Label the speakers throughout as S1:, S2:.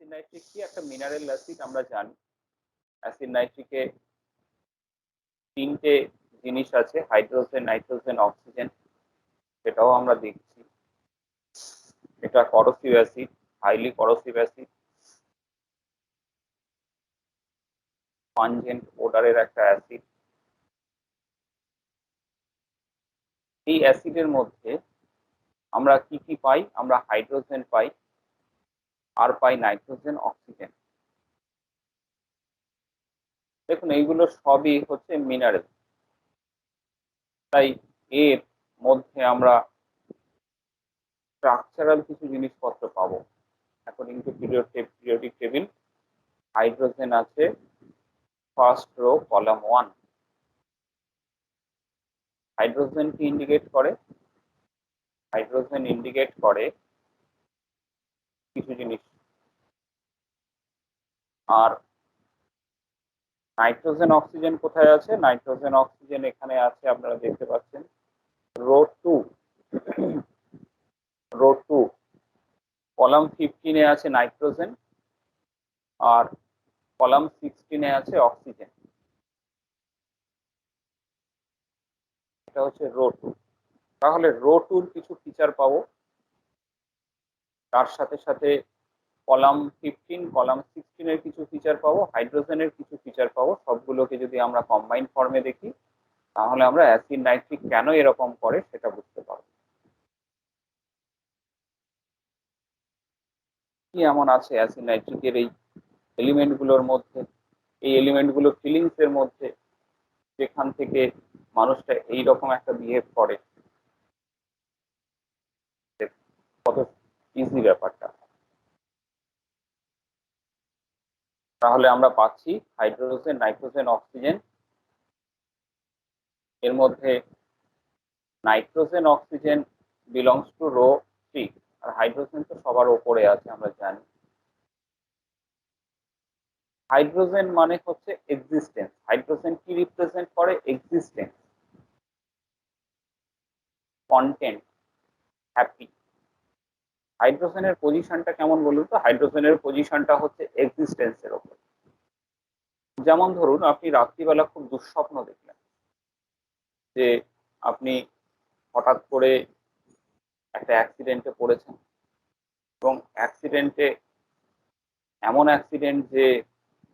S1: Acid nitric কি? একটা mineral acid আমরা জানি। অ্যাসিড নাইট্রিকে তিনটে জিনিস আছে, হাইড্রোজেন, নাইট্রোজেন, অক্সিজেন, সেটাও আমরা দেখছি। এটা corrosive acid, highly corrosive acid, pungent ওডারের একটা অ্যাসিড। এই অ্যাসিডের মধ্যে আমরা কি কি পাই? আমরা হাইড্রোজেন পাই, আর পাই নাইট্রোজেন, অক্সিজেন। দেখুন এইগুলো সবই হচ্ছে মিনারেল, তাই এর মধ্যে আমরা স্ট্রাকচারাল কিছু জিনিসপত্র পাবো। According to periodic table, hydrogen আছে ফার্স্ট রো কলাম 1। হাইড্রোজেন কি ইন্ডিকেট করে? হাইড্রোজেন ইন্ডিকেট করে কিছু জিনিস। আর নাইট্রোজেন, অক্সিজেন কোথায় আছে? নাইট্রোজেন, অক্সিজেন এখানে আছে, আপনারা দেখতে পাচ্ছেন রো 2। রো 2 কলাম 15 এ আছে নাইট্রোজেন, আর কলাম 16 এ আছে অক্সিজেন। এটা হচ্ছে রো 2। তাহলে রো 2 র কিছু ফিচার পাবো, তার সাথে সাথে কলাম 15, কলাম 16 এর কিছু ফিচার পাবো, হাইড্রোজেনের কিছু ফিচার পাবো। সবগুলোকে যদি আমরা কম্বাইন ফর্মে দেখি, তাহলে আমরা অ্যাসিড নাইট্রিক কেন এরকম করে সেটা বুঝতে পারবো। কি এমন আছে অ্যাসিড নাইট্রিকের এই এলিমেন্ট গুলোর মধ্যে, এই এলিমেন্ট গুলো ফিলিংস এর মধ্যে, যেখান থেকে মানুষটা এইরকম একটা বিহেভ করে? কত ইজি ব্যাপারটা। তাহলে আমরা পাচ্ছি হাইড্রোজেন, নাইট্রোজেন, অক্সিজেন। এর মধ্যে nitrogen, oxygen belongs to row 3, আর হাইড্রোজেন তো সবার উপরে আছে আমরা জানি। হাইড্রোজেন মানে হচ্ছে এক্সিস্টেন্স। হাইড্রোজেন কি রিপ্রেজেন্ট করে? Existence, content, happy. হাইড্রোজেনের পজিশনটা কেমন বলুন তো? হাইড্রোজেনের পজিশনটা হচ্ছে এক্সিস্টেন্সের উপর। যেমন ধরুন আপনি রাত্রিবেলা খুব দুঃস্বপ্ন দেখলেন যে আপনি হঠাৎ করে একটা অ্যাক্সিডেন্টে পড়েছেন, এবং অ্যাক্সিডেন্টে এমন অ্যাক্সিডেন্ট যে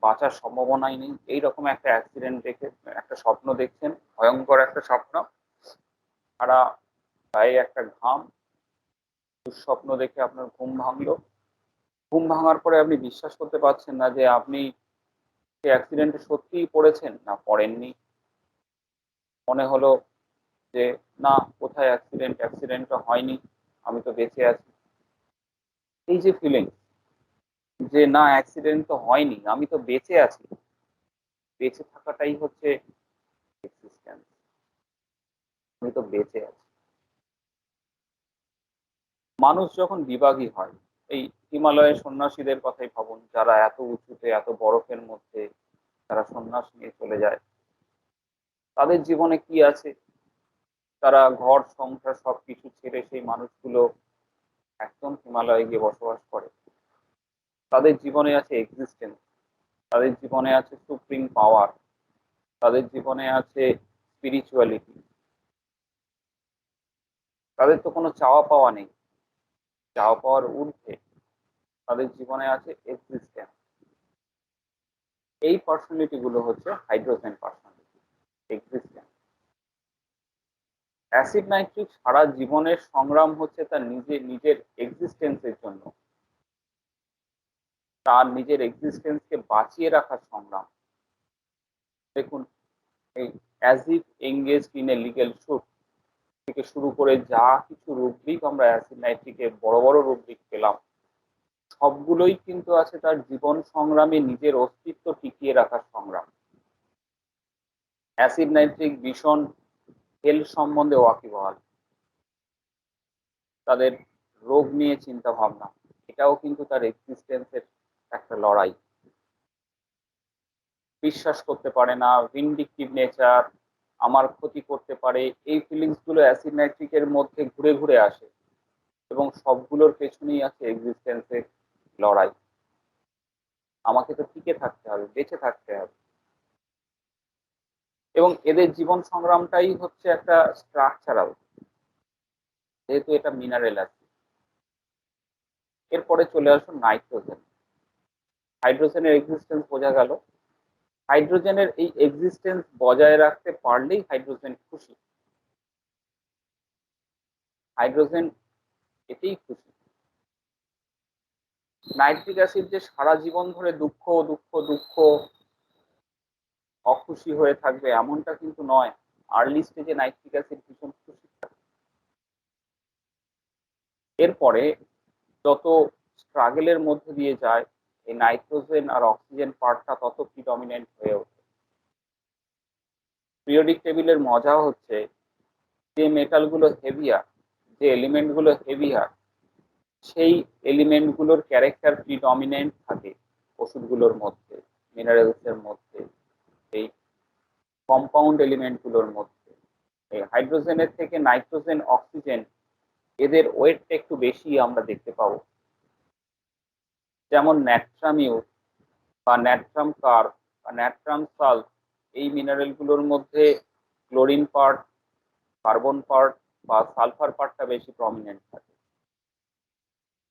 S1: বাঁচার সম্ভাবনাই নেই, এইরকম একটা অ্যাক্সিডেন্ট দেখে একটা স্বপ্ন দেখছেন, ভয়ঙ্কর একটা স্বপ্ন, সারা গায়ে একটা ঘাম, দুঃস্বপ্ন দেখে আপনার ঘুম ভাঙলো। ঘুম ভাঙার পরে আপনি বিশ্বাস করতে পারছেন না যে আপনি সেই অ্যাক্সিডেন্টে সত্যিই পড়েছেন না পড়েননি। মনে হলো যে না, কোথায় অ্যাক্সিডেন্ট, অ্যাক্সিডেন্টটা হয়নি, আমি তো বেঁচে আছি। এই যে ফিলিং যে না অ্যাক্সিডেন্ট তো হয়নি, আমি তো বেঁচে আছি, বেঁচে থাকাটাই হচ্ছে এক্সিস্টেন্স, আমি তো বেঁচে আছি। মানুষ যখন বিভাগী হয়, এই হিমালয়ের সন্ন্যাসীদের কথাই ভাবুন, যারা এত উঁচুতে এত বরফের মধ্যে তারা সন্ন্যাস নিয়ে চলে যায়। তাদের জীবনে কি আছে? তারা ঘর সংসার সবকিছু ছেড়ে সেই মানুষগুলো একদম হিমালয়ে গিয়ে বসবাস করে। তাদের জীবনে আছে এক্সিস্টেন্স, তাদের জীবনে আছে সুপ্রিম পাওয়ার, তাদের জীবনে আছে স্পিরিচুয়ালিটি। তাদের তো কোনো চাওয়া পাওয়া নেই, চাওয়া পাওয়ার ঊর্ধ্বে তাদের জীবনে আছে এক্সিস্টেন্স। এই পার্সোনালিটি গুলো হচ্ছে hydrogen personality, existence. Acid nitric সারা জীবনের সংগ্রাম হচ্ছে তার নিজের এক্সিস্টেন্সের জন্য, তার নিজের এক্সিস্টেন্সকে বাঁচিয়ে রাখার সংগ্রাম। দেখুন, এই as if engaged in a legal suit থেকে শুরু করে যা কিছু রুব্রিক আমরা অ্যাসিড নাইট্রিকে বড় বড় রুব্রিক পেলাম, সবগুলোই কিন্তু আছে তার জীবন সংগ্রামে নিজের অস্তিত্ব টিকিয়ে রাখার সংগ্রাম। অ্যাসিড নাইট্রিক ভীষণ হেলথ সম্বন্ধে ওয়াকিবহাল, তাদের রোগ নিয়ে চিন্তা ভাবনা, এটাও কিন্তু তার এক্সিস্টেন্সের একটা লড়াই। বিশ্বাস করতে পারে না, ভিন্ডিকটিভ নেচার, আমার ক্ষতি করতে পারে, এই ফিলিংস গুলো অ্যাসিড নাইট্রিকের মধ্যে ঘুরে ঘুরে আসে, এবং সবগুলোর পেছনেই আছে এক্সিস্টেন্সের লড়াই। আমাকে তো টিকে থাকতে হবে, বেঁচে থাকতে হবে। এবং এদের জীবন সংগ্রামটাই হচ্ছে একটা স্ট্রাকচারাল, যেহেতু এটা মিনারেল আছে। এরপরে চলে আসুন নাইট্রোজেন। হাইড্রোজেনের এক্সিস্টেন্স বোঝা গেল। হাইড্রোজেনের এই এক্সিস্টেন্স বজায় রাখতে পারলেই হাইড্রোজেন খুশি। হাইড্রোজেন এতেই খুশি। নাইট্রিক অ্যাসিড যে সারা জীবন ধরে দুঃখ দুঃখ দুঃখ অখুশি হয়ে থাকবে এমনটা কিন্তু নয়। আর্লি স্টেজে নাইট্রিক অ্যাসিড ভীষণ খুশি থাকে। এরপরে যত স্ট্রাগেলের মধ্যে দিয়ে যায়, এই নাইট্রোজেন আর অক্সিজেন পার্টটা তত প্রিডমিনেন্ট হয়ে ওঠে। পিরিয়ডিক টেবিলের মজা হচ্ছে যে মেটালগুলো হেভিয়ার, যে এলিমেন্টগুলো হেভিয়ার, সেই এলিমেন্টগুলোর ক্যারেক্টার প্রিডমিনেন্ট থাকে ওষুধগুলোর মধ্যে, মিনারেলস এর মধ্যে, এই কম্পাউন্ড এলিমেন্টগুলোর মধ্যে। এই হাইড্রোজেনের থেকে নাইট্রোজেন, অক্সিজেন এদের ওয়েটটা একটু বেশি আমরা দেখতে পাবো। যেমন ন্যাট্রামিউ বা ন্যাট্রাম কার্ব বা ন্যাট্রাম সাল্ট, এই মিনারেলগুলোর মধ্যে ক্লোরিন পার্ট, কার্বন পার্ট বা সালফার পার্টটা বেশি প্রমিনেন্ট থাকে।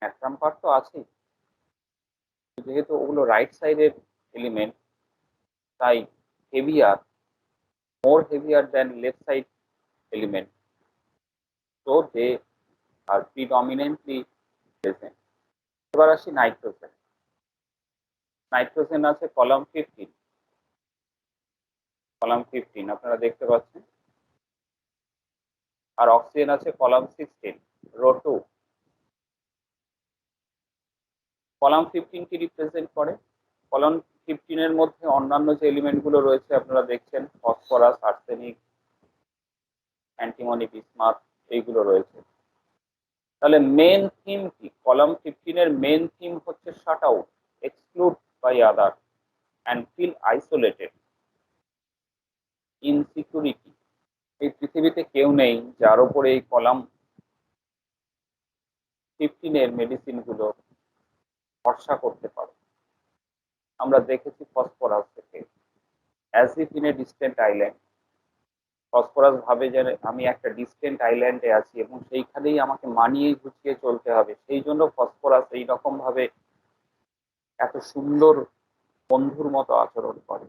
S1: ন্যাট্রাম পার্ট তো আছেই, যেহেতু ওগুলো রাইট সাইডের এলিমেন্ট, তাই heavier, more heavier than left side element, so they are predominantly present. এবার আসি নাইট্রোজেন। নাইট্রোজেন আছে কলাম 15, কলাম 15 আপনারা দেখতে পাচ্ছেন। আর অক্সিজেন আছে কলাম 16, রো 2। কলাম 15 কি রিপ্রেজেন্ট করে? কলাম 15 এর মধ্যে অন্যান্য যে এলিমেন্ট গুলো রয়েছে আপনারা দেখছেন, ফসফরাস, আর্সেনিক, অ্যান্টিমনি, বিসমাথ, এইগুলো রয়েছে। তাহলে মেন থিম কি? কলাম 15 এর মেন থিম হচ্ছে shut out, exclude by other and feel isolated, insecurity। এই পৃথিবীতে কেউ নেই যার উপরে এই কলাম 15 এর মেডিসিন গুলো ভরসা করতে পারে। আমরা দেখেছি ফসফরাস থেকে, as if in a distant island. Phosphorus ভাবে যে আমি একটা ডিস্টেন্ট আইল্যান্ডে আছি এবং সেইখানেই আমাকে মানিয়ে গুছিয়ে চলতে হবে, সেই জন্য ফসফরাস এইরকম ভাবে এত সুন্দর বন্ধুর মতো আচরণ করে।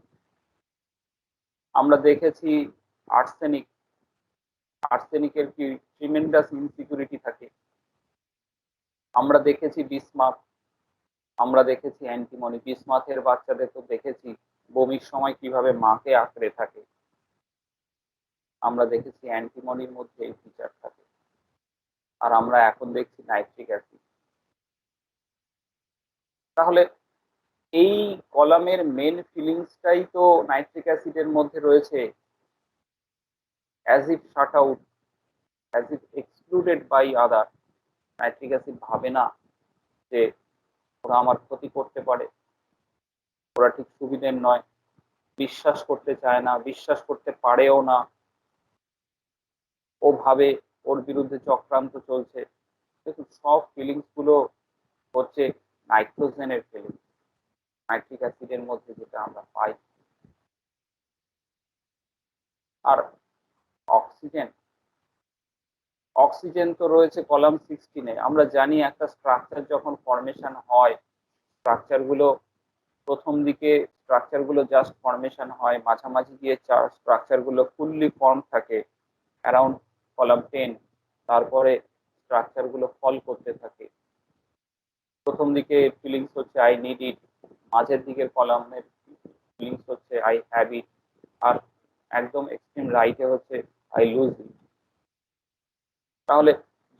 S1: আমরা দেখেছি আর্সেনিক, আর্সেনিকের কি ট্রিমেন্ডাস ইনসিকিউরিটি থাকে। আমরা দেখেছি বিসমাথ, আমরা দেখেছি অ্যান্টিমনি। বিসমাথের বাচ্চাদের তো দেখেছি বমির সময় কিভাবে মাকে আঁকড়ে থাকে। আমরা দেখেছি অ্যান্টিমনির মধ্যে এই ফিচার থাকে। আর আমরা এখন দেখছি নাইট্রিক অ্যাসিড। তাহলে এই কলামের মেন ফিলিংসটাই তো নাইট্রিক অ্যাসিডের মধ্যে রয়েছে, as if shut out, as if excluded by other. Nitric acid ভাবে না যে ওরা আমার ক্ষতি করতে পারে, ওরা ঠিক সুবিধের নয়, বিশ্বাস করতে চায় না, বিশ্বাস করতে পারেও না। ও ভাবে ওর বিরুদ্ধে চক্রান্ত চলছে। দেখুন সব ফিলিংস গুলো হচ্ছে নাইট্রোজেনের ফিলিংস, নাইট্রিক অ্যাসিডের মধ্যে যেটা আমরা পাই। আর অক্সিজেন, অক্সিজেন তো রয়েছে কলাম 16-এ। আমরা জানি একটা স্ট্রাকচার যখন ফরমেশন হয়, স্ট্রাকচার গুলো প্রথম দিকে স্ট্রাকচার গুলো জাস্ট ফরমেশন হয়, মাঝামাঝি গিয়ে স্ট্রাকচার গুলো ফুললি ফর্ম থাকে অ্যারাউন্ড কলাম 10। তারপরে স্ট্রাকচার গুলো ফল করতে থাকে। প্রথম দিকে ফিলিংস হচ্ছে আই নিড ইট, মাঝের দিকের কলামের ফিলিংস হচ্ছে আই হ্যাভ ইট, আর একদম এক্সট্রিম রাইটে হচ্ছে আই লুজ ইট। তাহলে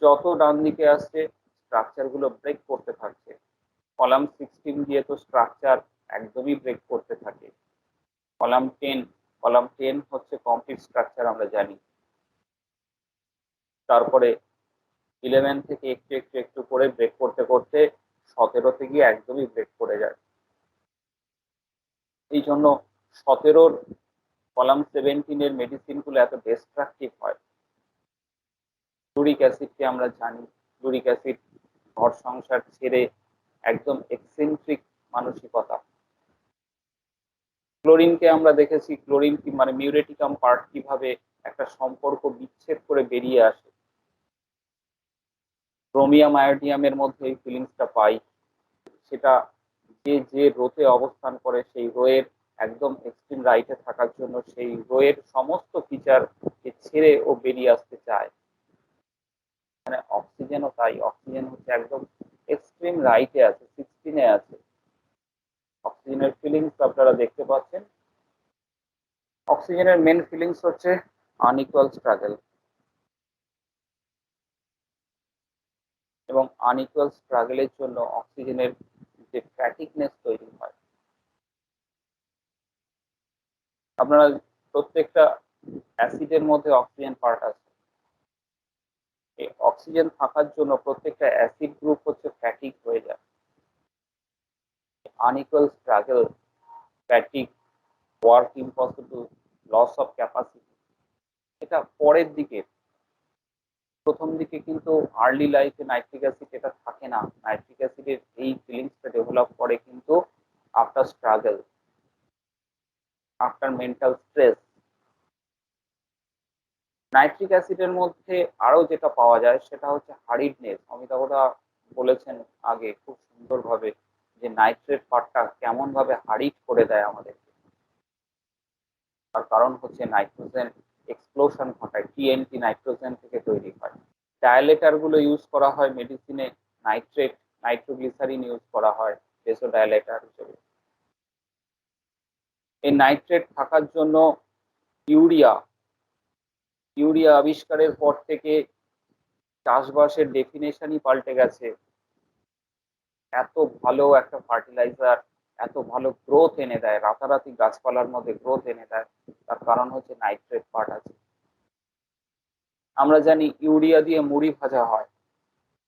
S1: যত ডান দিকে আসছে স্ট্রাকচার গুলো ব্রেক করতে থাকছে। কলাম 16 দিয়ে তো স্ট্রাকচার একদমই ব্রেক করতে থাকে। কলাম 10, কলাম 10 হচ্ছে কমপ্লিট স্ট্রাকচার আমরা জানি। তারপরে 11 থেকে একটু একটু একটু করে ব্রেক করতে করতে 17-তে গিয়ে একদমই ব্রেক করে যায়। এই জন্য 17-র কলাম 17 এর মেডিসিন গুলো এত ডিস্ট্রাকটিভ হয়। ইউরিক অ্যাসিডকে আমরা জানি, ইউরিক অ্যাসিড ঘর সংসার ছেড়ে একদম এক্সেন্ট্রিক মানসিকতা, ক্লোরিনকে আমরা দেখেছি, ক্লোরিন কি মানে মিউরেটিকাম পার্ট কিভাবে একটা সম্পর্ক বিচ্ছেদ করে বেরিয়ে আসে। ক্রোমিয়াম আয়োডিয়ামের মধ্যে এই ফিলিংসটা পাই, সেটা যে রোতে অবস্থান করে সেই রোয়ের একদম এক্সট্রিম রাইটে থাকার জন্য সেই রোয়ের সমস্ত ফিচার ছেড়ে ও বেরিয়ে আসতে চায়। মানে অক্সিজেনও তাই, অক্সিজেন হচ্ছে একদম এক্সট্রিম রাইটে আছে, 16-এ আছে। অক্সিজেনের ফিলিংস আপনারা দেখতে পাচ্ছেন। অক্সিজেনের মেন ফিলিংস হচ্ছে আনইকুয়াল স্ট্রাগল, এবং আনইকুয়াল স্ট্রাগলের জন্য অক্সিজেনের যে ফ্যাটিকনেস তৈরি হয়। আপনারা প্রত্যেকটা অ্যাসিডের মধ্যে অক্সিজেন পার্ট আছে। এই অক্সিজেন থাকার জন্য প্রত্যেকটা অ্যাসিড গ্রুপ হচ্ছে ফ্যাটিক হয়ে যায়। Unequal struggle, fatigue, work impossible, loss of capacity, এটা পরের দিকে। প্রথম দিকে কিন্তু আর্লি লাইফে নাইট্রিক অ্যাসিড এটা থাকে না। নাইট্রিক অ্যাসিডের এই ফিলিংসটা ডেভেলপ করে কিন্তু after struggle, after mental stress. Nitric অ্যাসিডের মধ্যে আরো যেটা পাওয়া যায় সেটা হচ্ছে হারিডনেস। অমিতাভদা বলেছেন আগে খুব সুন্দরভাবে যে নাইট্রেট পার্টটা কেমন ভাবে হারিড করে দেয় আমাদের। তার কারণ হচ্ছে নাইট্রোজেন এক্সপ্লোশন ঘটায়, টিএনটি নাইট্রোজেন থেকে তৈরি হয়। ডায়ালেটার গুলো ইউজ করা হয় মেডিসিনে, নাইট্রেট, নাইট্রোগ্লিসারিন ইউজ করা হয় ভেসোডায়ালেটার হিসেবে। এই নাইট্রেট থাকার জন্য ইউরিয়া, ইউরিয়া আবিষ্কারের পর থেকে চাষবাসের ডেফিনেশনই পাল্টে গেছে। এত ভালো একটা ফার্টিলাইজার, এত ভালো গ্রোথ এনে দেয়, রাতারাতি গাছপালার মধ্যে গ্রোথ এনে দেয়, তার কারণ হচ্ছে নাইট্রেট পার্ট আছে। আমরা জানি ইউরিয়া দিয়ে মুড়ি ভাজা হয়,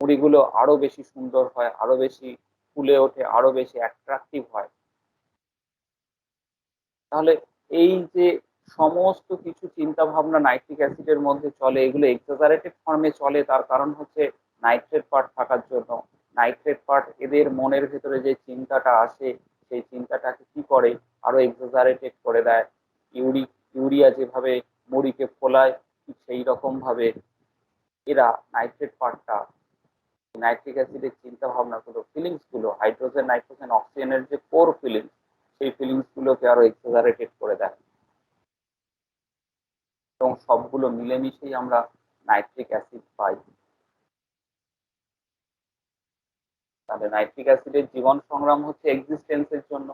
S1: মুড়িগুলো আরো বেশি সুন্দর হয়, আরো বেশি ফুলে ওঠে, আরো বেশি অ্যাট্রাকটিভ হয়। তাহলে এই যে সমস্ত কিছু চিন্তা ভাবনা নাইট্রিক অ্যাসিডের মধ্যে চলে, এগুলো এক্সাজারেটেড ফর্মে চলে, তার কারণ হচ্ছে নাইট্রেট পার্ট থাকার জন্য। নাইট্রেট পার্ট এদের মনের ভেতরে যে চিন্তাটা আসে সেই চিন্তাটাকে কি করে আরো এক্সাজারেটেড করে দেয়। ইউরিয়া যেভাবে মুড়িকে ফোলায়, ঠিক সেই রকম ভাবে এরা নাইট্রেট পার্টটা, নাইট্রিক অ্যাসিডের চিন্তা ভাবনা গুলো, ফিলিংস গুলো, হাইড্রোজেন নাইট্রোজেন অক্সিজেনের যে কোর ফিলিংস, সেই ফিলিংস গুলোকে আরো এক্সাজারেটেড করে দেয়, এবং সবগুলো মিলেমিশেই আমরা নাইট্রিক অ্যাসিড পাই। তাহলে নাইট্রিক অ্যাসিডের জীবন সংগ্রাম হচ্ছে এক্সিস্টেন্সের জন্য,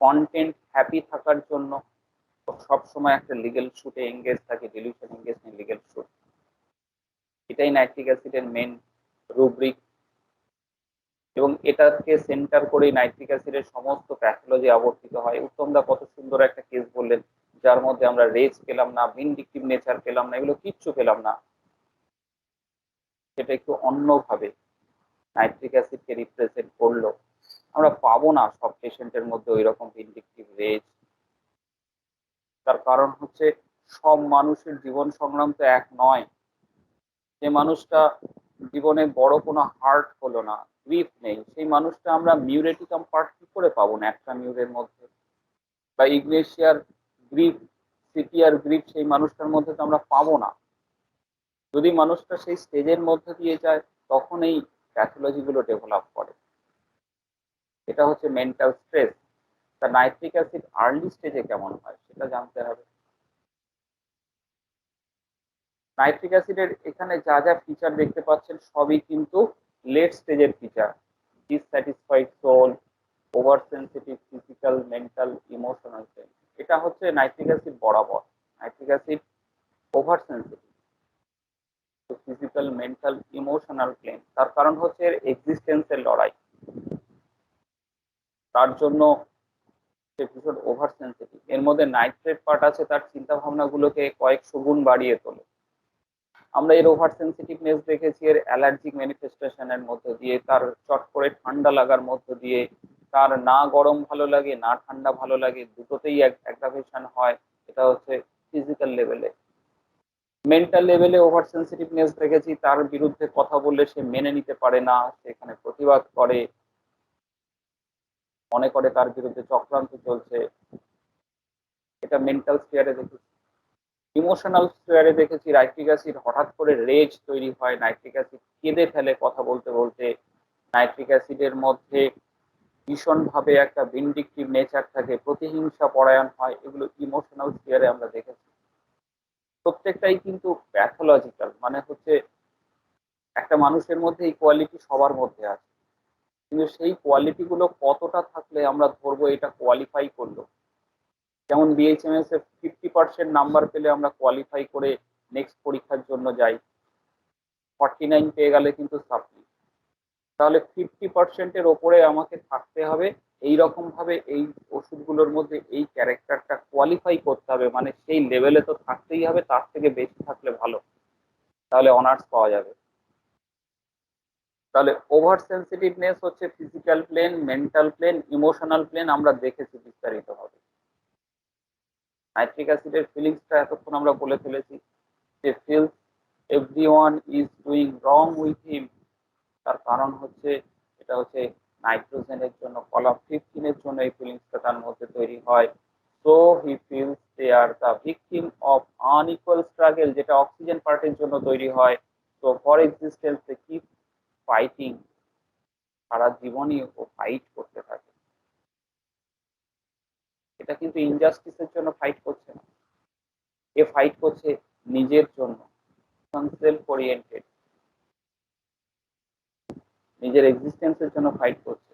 S1: কন্টেন্ট হ্যাপি থাকার জন্য, সব সময় একটা লিগ্যাল শুটে এঙ্গেজ থাকে, ডিলিউশন এঙ্গেজ নেই, লিগ্যাল শুট। এটাই নাইট্রিক অ্যাসিডের মেন রুব্রিক, এবং এটাকে সেন্টার করেই নাইট্রিক অ্যাসিডের সমস্ত প্যাথোলজি আবর্তিত হয়। উত্তমদা কত সুন্দর একটা কেস বললেন, যার মধ্যে আমরা রেজ পেলাম না, ভিনডিক্টিভ নেচার পেলাম না, এগুলো কিচ্ছু পেলাম না। সেটা একটু অন্যভাবে নাইট্রিক অ্যাসিডকে রিপ্রেজেন্ট করলো। আমরা পাবো না সব পেশেন্টের মধ্যে ওই রকম ভিনডিক্টিভ রেজ। তার কারণ হচ্ছে সব মানুষের জীবন সংগ্রাম তো এক নয়। যে মানুষটা জীবনে বড় কোনো হার্ট হলো না, গ্রিফ নেই, সেই মানুষটা আমরা মিউরেটিকাম পার্ট কি করে পাবো না একটা মিউরের মধ্যে? বা ইগনেশিয়ার গ্রিফ, সিটিয়ার গ্রিফ সেই মানুষটার মধ্যে তো আমরা পাবো না। যদি মানুষটা সেই স্টেজের মধ্যে দিয়ে যায়, তখন এই প্যাথোলজি গুলো ডেভেলপ করে। এটা হচ্ছে মেন্টাল স্ট্রেস। তা নাইট্রিক অ্যাসিড আর্লি স্টেজে কেমন হয় সেটা জানতে হবে। নাইট্রিক অ্যাসিডের এখানে যা যা ফিচার দেখতে পাচ্ছেন সবই কিন্তু লেট স্টেজের ফিচার। Dissatisfied soul, over sensitive physical, mental, emotional change, এটা হচ্ছে নাইট্রিক অ্যাসিড বরাবর। Nitric acid over sensitive physical, mental, emotional plane, তার কারণ হচ্ছে এর এক্সিস্টেন্সের লড়াই। তার জন্য সে ভীষণ ওভার সেন্সিটিভ। এর মধ্যে নাইট্রেট পার্ট আছে, তার চিন্তা ভাবনা গুলোকে কয়েকশো গুণ বাড়িয়ে তোলে। আমরা এর ওভার সেন্সিটিভনেস দেখেছি এর অ্যালার্জিক ম্যানিফেস্টেশনের মধ্য দিয়ে, তার চট করে ঠান্ডা লাগার মধ্য দিয়ে, তার না গরম ভালো লাগে না ঠান্ডা ভালো লাগে, দুটোতেই অ্যাগ্রাভেশন হয়। এটা হচ্ছে ফিজিক্যাল লেভেলে। মেন্টাল লেভেলে ওভার সেন্সিটিভনেস দেখেছি, তার বিরুদ্ধে কথা বললে সে মেনে নিতে পারে না, সেখানে প্রতিবাদ করে। মনে করে তার বিরুদ্ধে চক্রান্ত চলছে। এটা মেন্টাল স্ফিয়ারে দেখেছি। ইমোশনাল স্ফিয়ারে দেখেছি নাইট্রিক অ্যাসিড হঠাৎ করে রেজ তৈরি হয়, নাইট্রিক অ্যাসিড কেঁদে ফেলে কথা বলতে বলতে, নাইট্রিক অ্যাসিডের মধ্যে ভীষণভাবে একটা ভিন্ডিকটিভ নেচার থাকে, প্রতিহিংসা পরায়ণ হয়, এগুলো ইমোশনাল স্ফিয়ারে আমরা দেখেছি। প্রত্যেকটাই কিন্তু প্যাথোলজিক্যাল, মানে হচ্ছে একটা মানুষের মধ্যে এই কোয়ালিটি সবার মধ্যে আছে, কিন্তু সেই কোয়ালিটি গুলো কতটা থাকলে আমরা ধরবো এটা কোয়ালিফাই করলো। যেমন বিএইচএমএস এ 50% নাম্বার পেলে আমরা কোয়ালিফাই করে নেক্সট পরীক্ষার জন্য যাই, 49 পেয়ে গেলে কিন্তু সাপ্লি। তাহলে 50%-এর ওপরে আমাকে থাকতে হবে, এই রকম ভাবে এই ওষুধগুলোর মধ্যে এই ক্যারেক্টারটা কোয়ালিফাই করতে হবে, মানে সেই লেভেলে তো থাকতেই হবে, তার থেকে বেশি থাকলে ভালো, তাহলে অনার্স পাওয়া যাবে। তাহলে ওভার সেন্সিটিভনেস হচ্ছে physical plane, mental plane, emotional plane, আমরা দেখেছি বিস্তারিত ভাবে। নাইট্রিক অ্যাসিডের ফিলিংসটা এতক্ষণ আমরা বলে ফেলেছি, যে feels everyone is doing wrong with him. তার কারণ হচ্ছে এটা হচ্ছে নাইট্রোজেনের জন্য, কলাম 15 এর জন্য এই ফিলিংসটা তার মধ্যে তৈরি হয়। So he feels they are the victim of unequal struggle, যেটা অক্সিজেন পার্টের জন্য তৈরি হয়। তো for existence they keep fighting, সারা জীবনই ও ফাইট করতে থাকে। এটা কিন্তু ইনজাস্টিসের জন্য ফাইট করছে না, এ ফাইট করছে নিজের জন্য, সেলফ ওরিয়েন্টেড, নিজের এক্সিস্টেন্সের জন্য ফাইট করছে।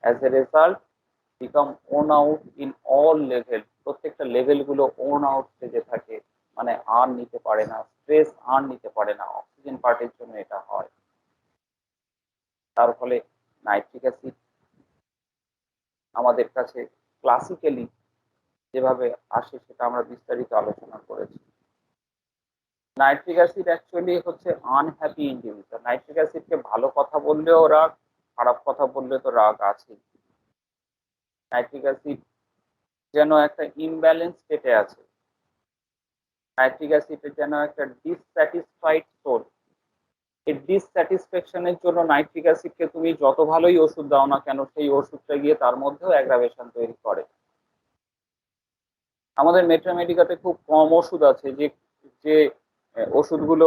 S1: As a result become own out in all level, প্রত্যেকটা লেভেল গুলো ওন আউট স্টেজে থাকে, মানে আর নিতে পারে না, স্ট্রেস আর নিতে পারে না, অক্সিজেন পার্টের জন্য এটা হয়। তার ফলে নাইট্রিক অ্যাসিড আমাদের কাছে ক্লাসিক্যালি যেভাবে আসে সেটা আমরা বিস্তারিত আলোচনা করেছি। নাইট্রিক অ্যাসিড অ্যাকচুয়ালি হচ্ছে আনহ্যাপি ইন্ডিভিজুয়াল। নাইট্রিক অ্যাসিডকে ভালো কথা বললেও রাগ, খারাপ কথা বললে তো রাগ আছে। নাইট্রিক অ্যাসিড যেন একটা ইমব্যালেন্স স্টেটে আছে, নাইট্রিক অ্যাসিডের যেন একটা ডিসস্যাটিসফাইড সোল। এই ডিসস্যাটিসফ্যাকশনের জন্য নাইট্রিক অ্যাসিডকে তুমি যত ভালোই ওষুধ দাও না কেন, সেই ওষুধটা গিয়ে তার মধ্যেও অ্যাগ্রাভেশন তৈরি করে। আমাদের মেট্রোমেডিকাতে খুব কম ওষুধ আছে যে যে ওষুধগুলো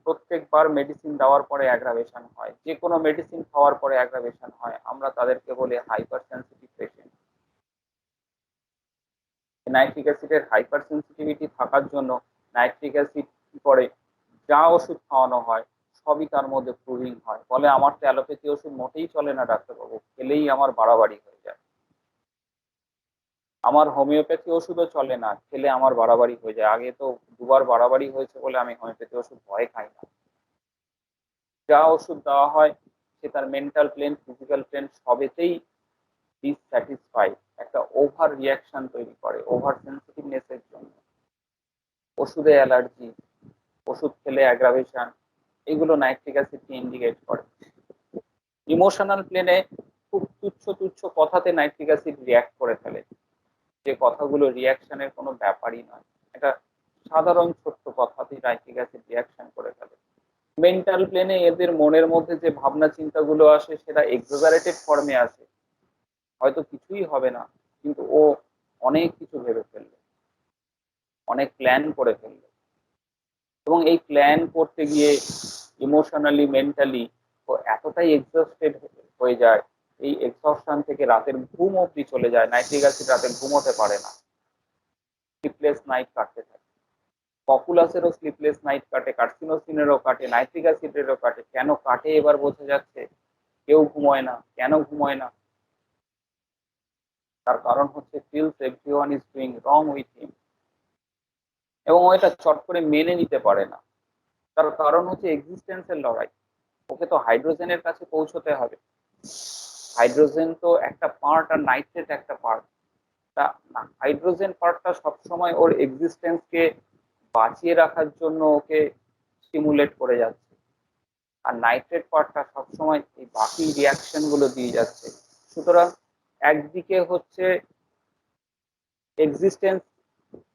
S1: প্রত্যেকবার মেডিসিন দেওয়ার পরে অ্যাগ্রাভেশন হয়, যে কোনো মেডিসিন খাওয়ার পরে অ্যাগ্রাভেশন হয়, আমরা তাদেরকে বলি হাইপার সেন্সিটিভ পেশেন্ট। নাইট্রিক অ্যাসিডের হাইপার সেন্সিটিভিটি থাকার জন্য নাইট্রিক অ্যাসিড কি করে, যা ওষুধ খাওয়ানো হয় সবই তার মধ্যে প্রুভিং হয়, বলে আমার তো অ্যালোপ্যাথি ওষুধ মোটেই চলে না ডাক্তারবাবু, খেলেই আমার বাড়াবাড়ি হয়ে যায়, আমার হোমিওপ্যাথি ওষুধও চলে না, খেলে আমার বাড়াবাড়ি হয়ে যায়, আগে তো দুবার বাড়াবাড়ি হয়েছে বলে আমি হোমিওপ্যাথি ওষুধ ভয় খাই না। যা ওষুধ দেওয়া হয় সে তার মেন্টাল প্লেন, ফিজিক্যাল প্লেন সবেতেই ডিসস্যাটিসফাই, একটা ওভার রিয়াকশন তৈরি করে, ওভার সেন্সিটিভনেস এর জন্য, ওষুধে অ্যালার্জি, ওষুধ খেলে অ্যাগ্রাভেশন, এগুলো নাইট্রিক অ্যাসিডকে ইন্ডিকেট করে। ইমোশনাল প্লেনে খুব তুচ্ছ তুচ্ছ কথাতে নাইট্রিক অ্যাসিড রিয়াক্ট করে ফেলে, যে কথাগুলো রিয়াকশনের কোনো ব্যাপারই নয়, এটা সাধারণ ছোট্ট কথাতেই নাইট্রিক অ্যাসিড রিয়াকশন করে ফেলে। মেন্টাল প্লেনে এদের মনের মধ্যে যে ভাবনা চিন্তাগুলো আসে সেটা এক্সাজারেটেড ফর্মে আসে, হয়তো কিছুই হবে না কিন্তু ও অনেক কিছু ভেবে ফেললো, অনেক প্ল্যান করে ফেললো, এবং এই প্ল্যান করতে গিয়ে ইমোশনালি মেন্টালি ও এতটাই এক্সস্টেড হয়ে যায়, এই এক্সস্টন থেকে রাতের ঘুম অবধি চলে যায়, নাইট্রিক অ্যাসিড রাতে ঘুমোতে পারে না, স্লিপলেস নাইট কাটতে থাকে। পপুলাসেরও স্লিপলেস নাইট কাটে, কার্সিনোসিনেরও কাটে, নাইট্রিক অ্যাসিডেরও কাটে। কেন কাটে এবার বোঝা যাচ্ছে, কেউ ঘুমোয় না, কেন ঘুমোয় না, তার কারণ হচ্ছে feels everyone is doing wrong with him, এবং ও এটা চট করে মেনে নিতে পারে না। তার কারণ হচ্ছে এক্সিস্টেন্সের লড়াই, ওকে তো হাইড্রোজেনের কাছে পৌঁছতে হবে, হাইড্রোজেন তো একটা পার্ট আর নাইট্রেট একটা পার্ট, তা হাইড্রোজেন পার্টটা সবসময় ওর এক্সিস্টেন্সকে বাঁচিয়ে রাখার জন্য ওকে স্টিমুলেট করে যাচ্ছে, আর নাইট্রেট পার্টটা সবসময় এই বাকি রিয়াকশন গুলো দিয়ে যাচ্ছে। সুতরাং একদিকে হচ্ছে এক্সিস্টেন্স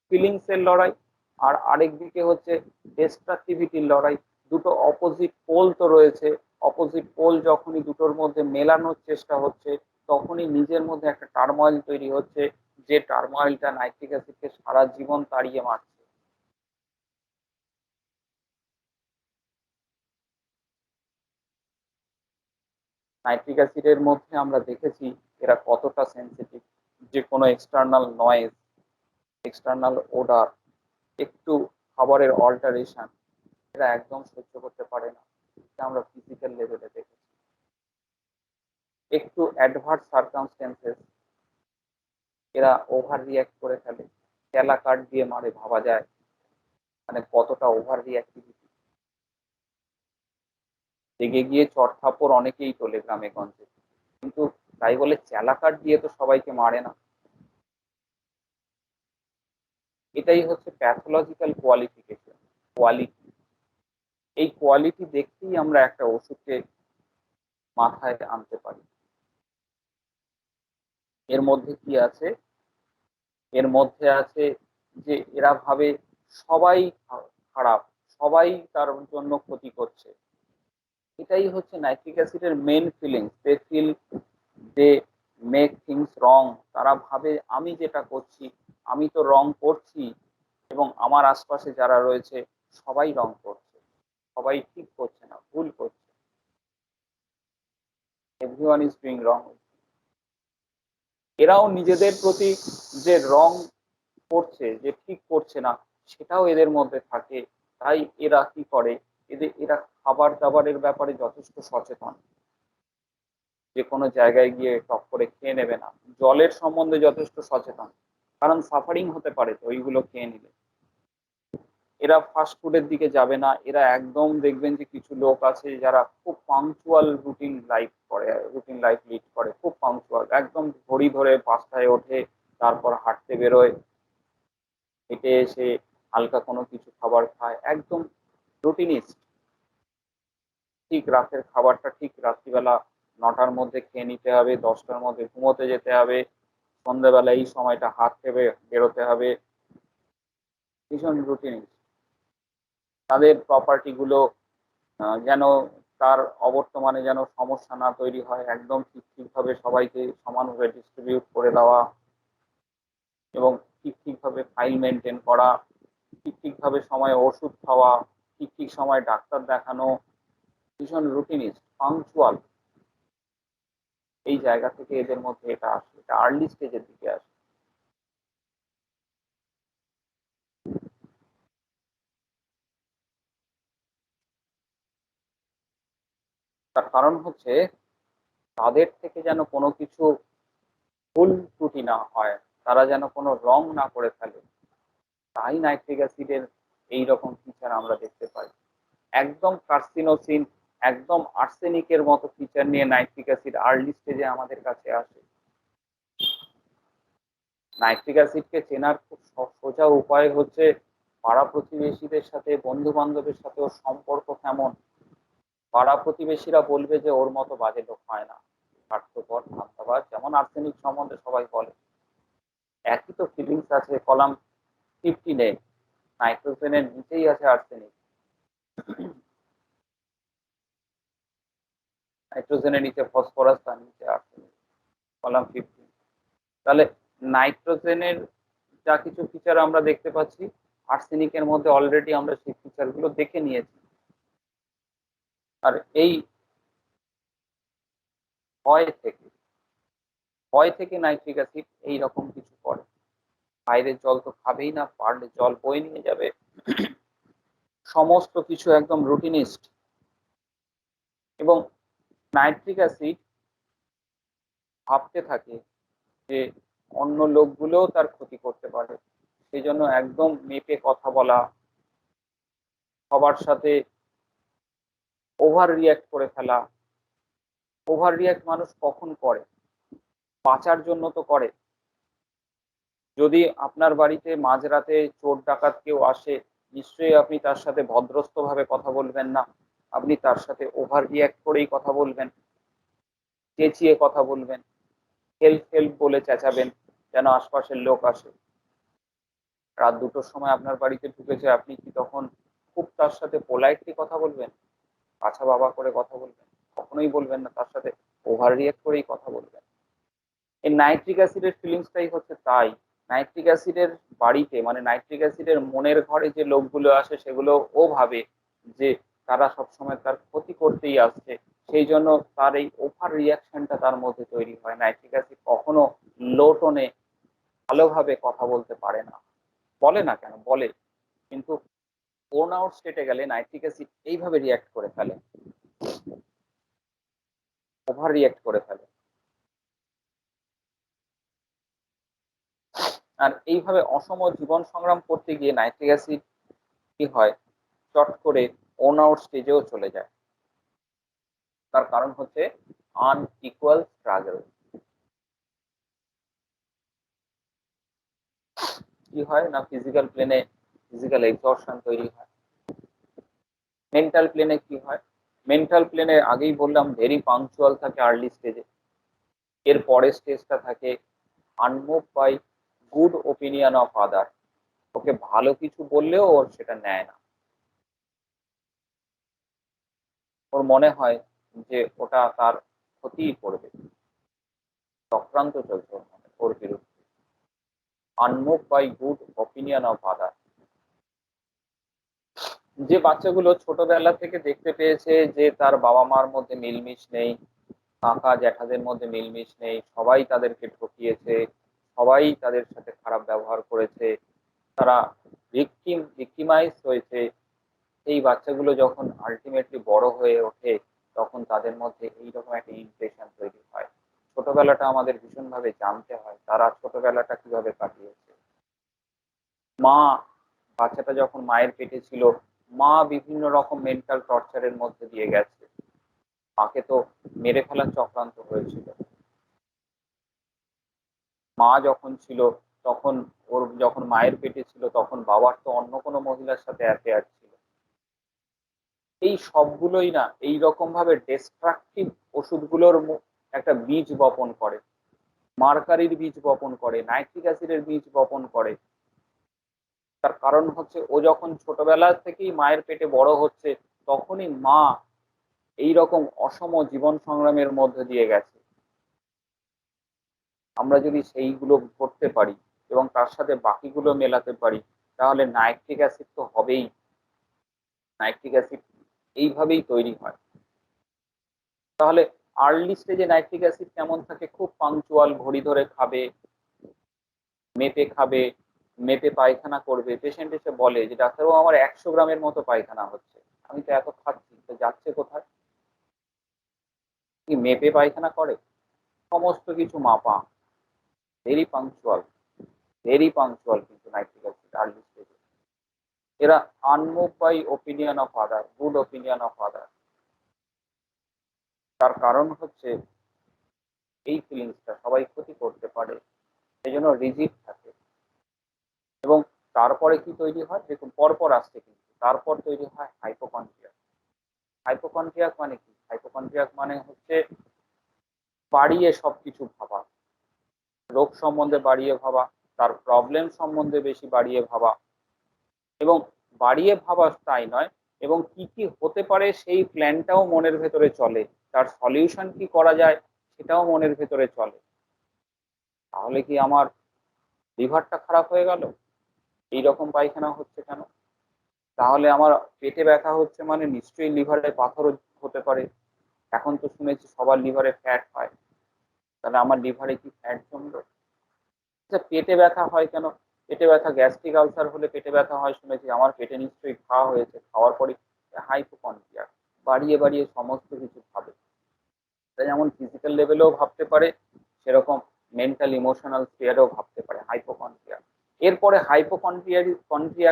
S1: ফিলিংস এর লড়াই, আর আরেক দিকে হচ্ছে ডেস্ট্রাকটিভিটির লড়াই, দুটো অপোজিট পোল তো রয়েছে, অপোজিট পোল যখনই দুটোর মধ্যে মেলানোর চেষ্টা হচ্ছে, তখনই নিজের মধ্যে একটা টার্মোয়েল তৈরি হচ্ছে, যে টার্মোয়েলটা নাইট্রিক অ্যাসিডকে সারা জীবন তাড়িয়ে মারছে। নাইট্রিক অ্যাসিডের মধ্যে আমরা দেখেছি এরা কতটা সেন্সিটিভ, যে কোনো এক্সটার্নাল নয়েজ, এক্সটার্নাল ওডার, একটু খাবারের অল্টারেশন এরা একদম সহ্য করতে পারে না। এটা আমরা ফিজিক্যাল লেভেলে দেখেছি। একটু অ্যাডভার্স সার্কামস্টেন্সেস এরা ওভার রিয়াক্ট করে ফেলে, তেলা কাট দিয়ে মারে, ভাবা যায় মানে কতটা ওভার রিয়াক্টিভিটি। রেগে গিয়ে চড় অনেকেই তোলে গ্রামে গঞ্জে, কিন্তু তাই বলে চেলা কাট দিয়ে তো সবাইকে মারে না। এটাই হচ্ছে প্যাথোলজিক্যাল কোয়ালিফিকেশন, কোয়ালিটি। এই কোয়ালিটি দেখতেই আমরা একটা ওষুধকে মাথায় আনতে পারি। এর মধ্যে কি আছে? এর মধ্যে আছে যে এরা ভাবে সবাই খারাপ, সবাই তার জন্য ক্ষতি করছে। এটাই হচ্ছে নাইট্রিক অ্যাসিডের main feelings. They feel, they make things wrong. তারা ভাবে আমি যেটা করছি, আমি তো রং করছি, এবং আমার আশপাশে যারা রয়েছে সবাই রং করছে, সবাই ঠিক করছে না, ভুল করছে। এভরিওয়ান ইজ ডুইং রং। এরাও নিজেদের প্রতি যে রং করছে, যে ঠিক করছে না, সেটাও এদের মধ্যে থাকে। তাই এরা কি করে, এরা খাবার দাবারের ব্যাপারে যথেষ্ট সচেতন, যে কোনো জায়গায় গিয়ে টপ করে খেয়ে নেবে না। জলের সম্বন্ধে যথেষ্ট সচেতন, কারণ সাফারিং হতে পারে তো ওইগুলো খেয়ে নিলে। এরা ফাস্ট ফুডের দিকে যাবে না। এরা একদম দেখবেন যে কিছু লোক আছে যারা খুব পাংচুয়াল রুটিন লাইফ লিড করে, খুব পাংচুয়াল, একদম ঘড়ি ধরে 5টায় ওঠে, তারপর হাঁটতে বেরোয়, হেঁটে এসে হালকা কোনো কিছু খাবার খায়, একদম রুটিনিস্ট। ঠিক রাতের খাবারটা ঠিক রাত্রিবেলা 9টার মধ্যে খেয়ে নিতে হবে, 10টার মধ্যে ঘুমোতে যেতে হবে, সন্ধ্যাবেলা এই সময়টা হাঁটতে বেরোতে হবে, ভীষণ রুটিনিস্ট। তাদের প্রপার্টি গুলো যেন তার অবর্তমানে যেন সমস্যা না তৈরি হয়, একদম ঠিক ঠিকভাবে সবাইকে সমানভাবে ডিস্ট্রিবিউট করে দেওয়া, এবং ঠিক ঠিকভাবে ফাইল মেনটেন করা, ঠিক ঠিকভাবে সময়ে ওষুধ খাওয়া, ঠিক ঠিক সময় ডাক্তার দেখানো, ভীষণ রুটিনিস্ট, পাংচুয়াল। এই জায়গা থেকে এদের মধ্যে এটা আসে, এটা আর্লি স্টেজের দিকে আসে। তার কারণ হচ্ছে তাদের থেকে যেন কোনো কিছু ভুল ত্রুটি না হয়, তারা যেন কোনো রং না করে ফেলে, তাই নাইট্রিক অ্যাসিডের এইরকম ফিচার আমরা দেখতে পাই। একদম কার্সিনোসিন, একদম আর্সেনিকের মতো ফিচার নিয়ে নাইট্রিক অ্যাসিড আর্লি স্টেজে আমাদের কাছে আসে। নাইট্রিক অ্যাসিডকে চেনার খুব সোজা উপায় হচ্ছে পাড়া প্রতিবেশীদের সাথে, বন্ধু বান্ধবের সাথে ওর সম্পর্ক কেমন। পাড়া প্রতিবেশীরা বলবে যে ওর মতো বাজে লোক হয় না, স্বার্থপর, ধান্দাবাজ, যেমন আর্সেনিক সম্বন্ধে সবাই বলে। একই তো ফিলিংস আছে কলাম 15-এ, নাইট্রোজেনের নিচেই আছে আর্সেনিক। নাইট্রোজেনের নিচে ফসফরাস, তার নিচে আর্সেনিক, কলাম 15। তাহলে নাইট্রোজেনের যা কিছু ফিচার আমরা দেখতে পাচ্ছি, আর্সেনিকের মধ্যে অলরেডি আমরা সেই ফিচার গুলো দেখে নিয়েছি। আর এই ভয় থেকে, ভয় থেকে নাইট্রিক অ্যাসিড এইরকম কিছু করে। বাইরের জল তো খাবেই না, পারলে জল বয়ে নিয়ে যাবে, সমস্ত কিছু একদম রুটিনিস্ট। এবং নাইট্রিক অ্যাসিড ভাবতে থাকে যে অন্য লোকগুলোও তার ক্ষতি করতে পারে, সেই জন্য একদম মেপে কথা বলা, সবার সাথে ওভার রিয়াক্ট করে ফেলা। ওভার রিয়াক্ট মানুষ কখন করে? বাঁচার জন্য তো করে। যদি আপনার বাড়িতে মাঝরাতে চোর ডাকাত কেউ আসে, নিশ্চয়ই আপনি তার সাথে ভদ্রস্থ ভাবে কথা বলবেন না, আপনি তার সাথে ওভার রিয়াক্ট করেই কথা বলবেন, চেঁচিয়ে কথা বলবেন, হেল্প হেল্প বলে চেঁচাবেন যেন আশপাশের লোক আসে। রাত 2টোর সময় আপনার বাড়িতে ঢুকেছে, আপনি কি তখন খুব তার সাথে পোলাইটলি কথা বলবেন? আচ্ছা বাবা করে কথা বলবেন, কখনোই বলবেন না। তার সাথে ওভার রিয়েক্ট করেই কথা বলবেন। এই নাইট্রিক অ্যাসিডের ফিলিংসটাই হচ্ছে তাই। নাইট্রিক অ্যাসিডের বাড়িতে, মানে নাইট্রিক অ্যাসিডের মনের ঘরে যে লোকগুলো আসে, সেগুলো ও ভাবে যে তারা সবসময় তার ক্ষতি করতেই আসছে। সেই জন্য তার এই ওভার রিয়াকশনটা তার মধ্যে তৈরি হয়। নাইট্রিক অ্যাসিড কখনো লো টোনে ভালোভাবে কথা বলতে পারে না, বলে না কেন বলে, কিন্তু ওন আউট স্টেটে গেলে নাইট্রিক অ্যাসিড এইভাবে রিয়াক্ট করে ফেলে, ওভার রিয়াক্ট করে ফেলে। আর এইভাবে অসম জীবন সংগ্রাম করতে গিয়ে নাইট্রিক অ্যাসিড কি হয়, চট করে ওন আউট স্টেজেও চলে যায়। তার কারণ হচ্ছে আনইকুয়াল স্ট্রাগল। কি হয় না, ফিজিক্যাল প্লেনে ফিজিক্যাল এক্সহশন তৈরি হয়। মেন্টাল প্লেনে কি হয়, মেন্টাল প্লেনে আগেই বললাম ভেরি পাংচুয়াল থাকে আর্লি স্টেজে। এর পরের স্টেজটা থাকে unmove by good opinion of other. ওকে ভালো কিছু বললেও ওর সেটা নেয় না, ওর মনে হয় যে ওটা তার ক্ষতিই করবে, চক্রান্ত চলছে ওর মনে, ওর বিরুদ্ধে। Unmove by good opinion of other. যে বাচ্চাগুলো ছোটবেলা থেকে দেখতে পেয়েছে যে তার বাবা মার মধ্যে মিলমিশ নেই, কাকা জ্যাঠাদের মধ্যে মিলমিশ নেই, সবাই তাদেরকে ঠকিয়েছে, সবাই তাদের সাথে খারাপ ব্যবহার করেছে, তারা ভিক্টিমাইজ হয়েছে, এই বাচ্চাগুলো যখন আলটিমেটলি বড় হয়ে ওঠে, তখন তাদের মধ্যে এইরকম একটা ইমপ্রেশন তৈরি হয়। ছোটবেলাটা আমাদের ভীষণভাবে জানতে হয় তারা ছোটবেলাটা কিভাবে কাটিয়েছে। মা, বাচ্চাটা যখন মায়ের পেটে ছিল, মা বিভিন্ন রকম মেন্টাল টর্চারের মধ্যে দিয়ে গেছে। মাকে তো মেরে ফেলার চক্রান্ত হয়েছিল। মা যখন ছিল তখন, ওর যখন মায়ের পেটে ছিল তখন বাবার তো অন্য কোনো মহিলার সাথে অ্যাফেয়ার ছিল। এই সবগুলোই না এইরকম ভাবে ডিস্ট্রাকটিভ ওষুধগুলোর একটা বীজ বপন করে, মার্কারির বীজ বপন করে, নাইট্রিক অ্যাসিডের বীজ বপন করে। তার কারণ হচ্ছে ও যখন ছোটবেলা থেকেই মায়ের পেটে বড় হচ্ছে, তখনই মা এই রকম অসম জীবন সংগ্রামের মধ্যে দিয়ে গেছে। আমরা যদি সেইগুলো ধরতে পারি এবং তার সাথে বাকিগুলো মেলাতে পারি, তাহলে নাইট্রিক অ্যাসিড তো হবেই। নাইট্রিক অ্যাসিড এইভাবেই তৈরি হয়। তাহলে আর্লি স্টেজে নাইট্রিক অ্যাসিড কেমন থাকে, খুব পাংচুয়াল, ঘড়ি ধরে খাবে, মেপে খাবে, মেপে পায়খানা করবে। পেশেন্ট এসে বলে যে ডাক্তারবাবু আমার 100 গ্রামের মতো পায়খানা হচ্ছে, আমি তো এত খাচ্ছি, তো যাচ্ছে কোথায়? কি মেপে পায়খানা করে? সমস্ত কিছু মাপা, ভেরি পাংচুয়াল, ভেরি পাংচুয়াল কিন্তু নাইট্রিক অ্যাসিড আর্লি স্টেজে। এরা unmove by opinion of other, good opinion of other. তার কারণ হচ্ছে এই ফিলিংসটা সবাই ক্ষতি করতে পারে, সেই জন্য রিজিড থাকে। এবং তারপরে কি তৈরি হয় দেখুন, পরপর আসছে কিন্তু, তারপর তৈরি হয় হাইপোকন্ড্রিয়া। হাইপোকন্ড্রিয়াক মানে কি? হাইপোকন্ড্রিয়াক মানে হচ্ছে বাড়িয়ে সবকিছু ভাবা, রোগ সম্বন্ধে বাড়িয়ে ভাবা, তার প্রবলেম সম্বন্ধে বেশি বাড়িয়ে ভাবা, এবং বাড়িয়ে ভাবা তাই নয়, এবং কি কি হতে পারে সেই প্ল্যানটাও মনের ভেতরে চলে, তার সলিউশন কি করা যায় সেটাও মনের ভেতরে চলে। তাহলে কি আমার লিভারটা খারাপ হয়ে গেল, এইরকম পায়খানা হচ্ছে কেন? তাহলে আমার পেটে ব্যথা হচ্ছে মানে নিশ্চয়ই লিভারে পাথর হতে পারে। এখন তো শুনেছি সবার লিভারে ফ্যাট হয়, তাহলে আমার লিভারে কি ফ্যাট জমলো? আচ্ছা পেটে ব্যথা হয় কেন? পেটে ব্যথা, গ্যাস্ট্রিক আলসার হলে পেটে ব্যথা হয় শুনেছি, আমার পেটে নিশ্চয়ই খাওয়া হয়েছে, খাওয়ার পরে হাইপোকন্ড্রিয়া, বাড়িয়ে বাড়িয়ে সমস্ত কিছু ভাবে। তাই যেমন ফিজিক্যাল লেভেলেও ভাবতে পারে, সেরকম মেন্টাল ইমোশনাল স্পেয়ারেও ভাবতে পারে, হাইপোকন্ড্রিয়া। এরপরে কন্ড্রিয়া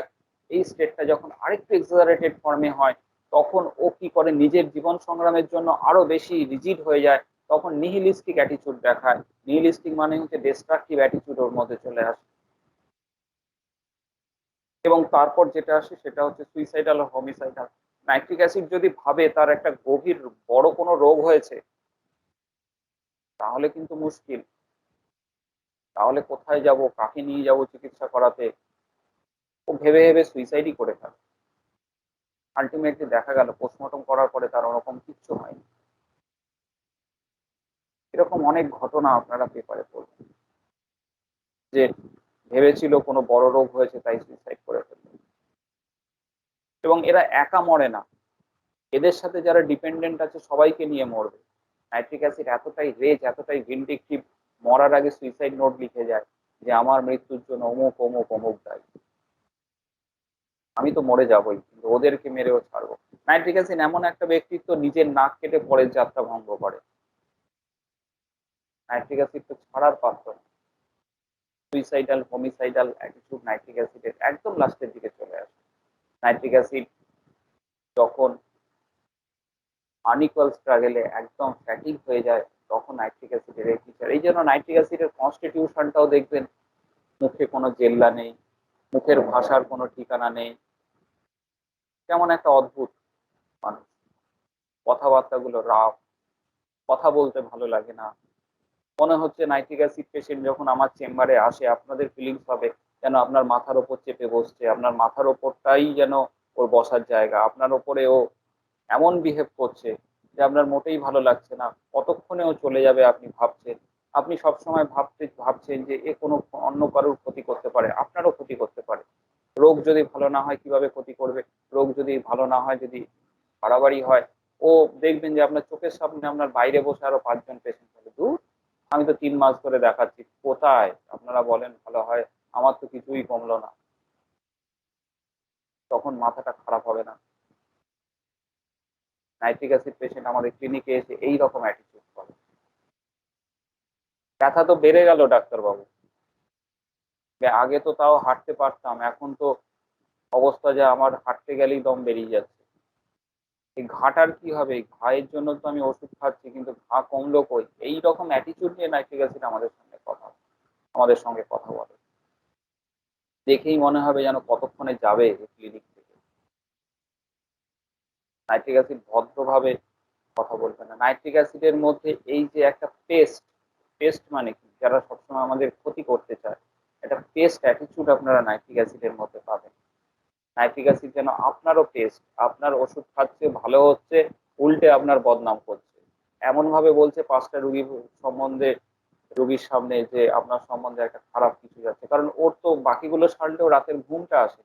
S1: এই স্টেটটা যখন আরেকটু এক্সাজারেটেড ফর্মে হয়, তখন ও কি করে, নিজের জীবন সংগ্রামের জন্য আরো বেশি রিজিড হয়ে যায়, তখন নিহিলিস্টিক অ্যাটিচিউড দেখায়। নিহিলিস্টিক মানে হচ্ছে ডিস্ট্রাকটিভ অ্যাটিচিউড ওর মধ্যে চলে আসে। এবং তারপর যেটা আসে সেটা হচ্ছে সুইসাইডাল ও হোমিসাইডাল। নাইট্রিক অ্যাসিড যদি ভাবে তার একটা গভীর বড় কোনো রোগ হয়েছে, তাহলে কিন্তু মুশকিল। তাহলে কোথায় যাব, কাকে নিয়ে যাব চিকিৎসা করাতে? ও ভেবে ভেবে সুইসাইডই করে ফেলে। আলটিমেটলি দেখা গেল পোস্টমর্টম করার পরে তার ওরকম কিচ্ছু হয়নি। এরকম অনেক ঘটনা আপনারা পেপারে পড়বেন, যে ভেবেছিল কোনো বড় রোগ হয়েছে তাই সুইসাইড করে ফেলল। এবং এরা একা মরে না, এদের সাথে যারা ডিপেন্ডেন্ট আছে সবাইকে নিয়ে মরবে। নাইট্রিক অ্যাসিড এতটাই রেজ, এতটাই ভিন্ডিকটিভ, মরার আগে সুইসাইড নোট লিখে যায় যে আমার মৃত্যুর জন্য অমুক অমুক অমুক দায়ী, আমি তো মরে যাবই কিন্তু ওদেরকে মেরেও ছাড়বো। নাইট্রিক অ্যাসিড এমন একটা ব্যক্তিত্ব, নিজের নাক কেটে পরের যাত্রা ভঙ্গ করে। নাইট্রিক অ্যাসিড তো ছাড়ার পাত্র না। সুইসাইডাল হোমিসাইডাল অ্যাটিটিউড নাইট্রিক অ্যাসিডের একদম লাস্টের দিকে চলে আসে। নাইট্রিক অ্যাসিড যখন আনইকুয়াল স্ট্রাগেলে একদম ফ্যাটিক হয়ে যায়, তখন নাইট্রিক অ্যাসিডের এই ফিচার। এই জন্য নাইট্রিক অ্যাসিডের কনস্টিটিউশনটাও দেখবেন, মুখে কোনো জেল্লা নেই, মুখের ভাষার কোনো ঠিকানা নেই, কেমন একটা অদ্ভুত মানুষ, কথাবার্তাগুলো রাফ, কথা বলতে ভালো লাগে না। মনে হচ্ছে নাইট্রিক অ্যাসিড পেশেন্ট যখন আমার চেম্বারে আসে, আপনাদের ফিলিংস হবে যেন আপনার মাথার ওপর চেপে বসছে, আপনার মাথার ওপরটাই যেন ওর বসার জায়গা, আপনার ওপরে ও এমন বিহেভ করছে যে আপনার মোটেই ভালো লাগছে না। কতক্ষণে ও চলে যাবে আপনি ভাবছেন, আপনি সবসময় ভাবছেন যে এ কোনো অন্য কারোর ক্ষতি করতে পারে, আপনারও ক্ষতি করতে পারে। রোগ যদি ভালো না হয় কিভাবে ক্ষতি করবে, রোগ যদি ভালো না হয়, যদি বাড়াবাড়ি হয়, ও দেখবেন যে আপনার চোখের সামনে আপনার বাইরে বসে আরো 5 জন পেশেন্ট হবে। দূর, আমি তো 3 মাস ধরে দেখাচ্ছি, কোথায় আপনারা বলেন ভালো হয়, আমার তো কিছুই কমলো না। তখন মাথাটা খারাপ হবে না? নাইট্রিক অ্যাসিড পেশেন্ট আমাদের ক্লিনিকে এসে এই রকম অ্যাটিটিউড করে, ব্যথা তো বেড়ে গেল ডাক্তারবাবু, আগে তো তাও হাঁটতে পারতাম, এখন তো অবস্থা যে আমার হাঁটতে গেলেই দম বেরিয়ে যাচ্ছে। এই ঘাটার কি হবে, ঘায়ের জন্য তো আমি ওষুধ খাচ্ছি কিন্তু ঘা কমলো কই, এই রকম অ্যাটিটিউড নিয়ে নাইট্রিক অ্যাসিড আমাদের সঙ্গে কথা বলে। দেখেই মনে হবে যেন কতক্ষণে যাবে ক্লিনিক থেকে। নাইট্রিক অ্যাসিড ভদ্রভাবে কথা বলবে না। নাইট্রিক অ্যাসিডের মধ্যে এই যে একটা পেস্ট, পেস্ট মানে কি, যারা সবসময় আমাদের ক্ষতি করতে চায়, একটা পেস্ট অ্যাটিটিউড আপনারা নাইট্রিক অ্যাসিডের মধ্যে পাবেন। নাইট্রিক অ্যাসিড যেন আপনারও পেস্ট, আপনার ওষুধ খাচ্ছে ভালো হচ্ছে, উল্টে আপনার বদনাম করছে, এমন ভাবে বলছে 5টা রুগী সম্বন্ধে, রুগীর সামনে, যে আপনার সম্বন্ধে একটা খারাপ কিছু যাচ্ছে। কারণ ওর তো বাকিগুলো সারলেও রাতের ঘুমটা আসে,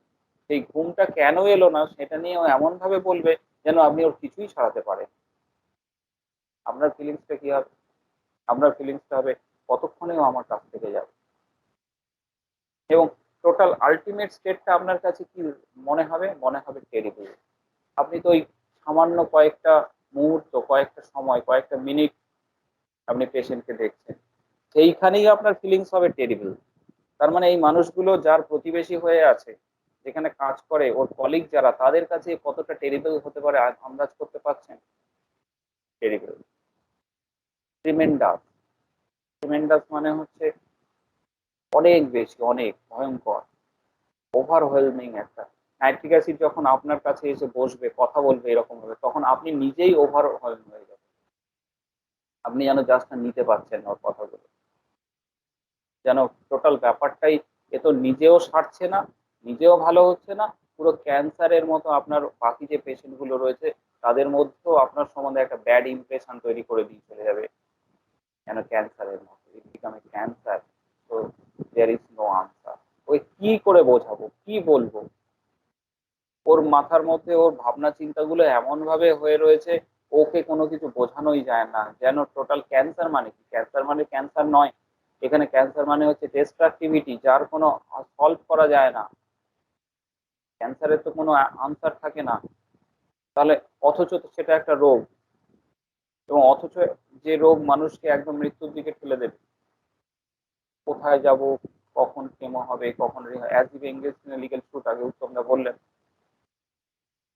S1: সেই ঘুমটা কেন এলো না সেটা নিয়েও এমন ভাবে বলবে যেন আপনি ওর কিছুই সারাতে পারেন। আপনার ফিলিংসটা কি হবে? আপনার ফিলিংসটা হবে কতক্ষণেও আমার কাছ থেকে যাবে। এবং টোটাল আলটিমেট স্টেটটা আপনার কাছে কি মনে হবে? মনে হবে টেরিবল। আপনি তো ওই সামান্য কয়েকটা মুহূর্ত, কয়েকটা সময়, কয়েকটা মিনিট আপনি পেশেন্টকে দেখছেন, সেইখানেই আপনার ফিলিংস হবে টেরিবল। তার মানে এই মানুষগুলো যার প্রতিবেশী হয়ে আছে, যেখানে কাজ করে, ওর কলিগ যারা, তাদের কাছে কতটা টেরিবল হতে পারে আন্দাজ করতে পারছেন? Terrible, tremendous. ট্রিমেন্ডাস মানে হচ্ছে অনেক বেশি, অনেক ভয়ঙ্কর, ওভারওয়েলমিং একটা। নাইট্রিক অ্যাসিড যখন আপনার কাছে এসে বসবে, কথা বলবে এরকম ভাবে, তখন আপনি নিজেই ওভারওয়েলম হয়ে যাবেন। আপনি যেন জাস্ট নিতে পারছেন না ওর কথাগুলো, যেন টোটাল ব্যাপারটাই, এ তো নিজেও সারছে না, নিজেও ভালো হচ্ছে না, পুরো ক্যান্সারের মতো আপনার বাকি যে পেশেন্ট গুলো রয়েছে তাদের মধ্যেও আপনার সম্বন্ধে একটা ব্যাড ইমপ্রেশন তৈরি করে দিয়ে চলে যাবে, যেন ক্যান্সারের মতো, ইট বিকাম এ ক্যান্সার। তো দেয়ার ইজ নো আনসার। ওই কি করে বোঝাবো, কি বলবো? ওর মাথার মধ্যে ওর ভাবনা চিন্তাগুলো এমন ভাবে হয়ে রয়েছে, ওকে কোনো কিছু বোঝানোই যায় না, যেন টোটাল ক্যান্সার মানে কি, ক্যান্সার মানে ক্যান্সার নয়, এখানে ক্যান্সার মানে হচ্ছে ডেস্ট্রাকটিভিটি, যার কোনো সলভ করা যায় না। ক্যান্সারের তো কোনো আনসার থাকে না। তাহলে অথচ তো সেটা একটা রোগ, এবং অথচ যে রোগ মানুষকে একদম মৃত্যুর দিকে ঠেলে দেবে। কোথায় যাব, কখন কেমো হবে, কখন as you engage in legal suit, আগে উত্তমদা বললেন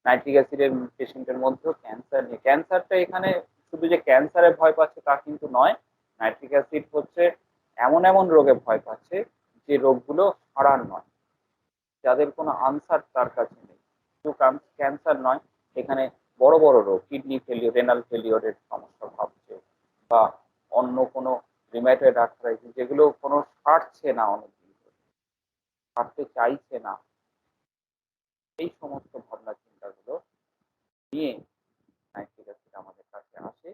S1: নাইট্রিক অ্যাসিডের পেশেন্টের মধ্যেও ক্যান্সার নেই। ক্যান্সারটা এখানে শুধু যে ক্যান্সারে ভয় পাচ্ছে তা কিন্তু নয়, নাইট্রিক অ্যাসিড হচ্ছে এমন এমন রোগে ভয় পাচ্ছে যে রোগগুলো সারার নয়, যাদের কোনো আনসার তার কাছে নেই। শুধু ক্যান্সার নয়, এখানে বড় বড় রোগ, কিডনি ফেলিওর, রেনাল ফেলিওরের সমস্যা ভাবছে, বা অন্য কোনো রিমেটয়েড আর্থ্রাইটিস, যেগুলো কোনো সারছে না, অনেকদিন ধরে সারতে চাইছে না, এই সমস্ত ভাবনা চিন্তাগুলো নিয়ে নাইট্রিক অ্যাসিড আমাদের কাছে আসে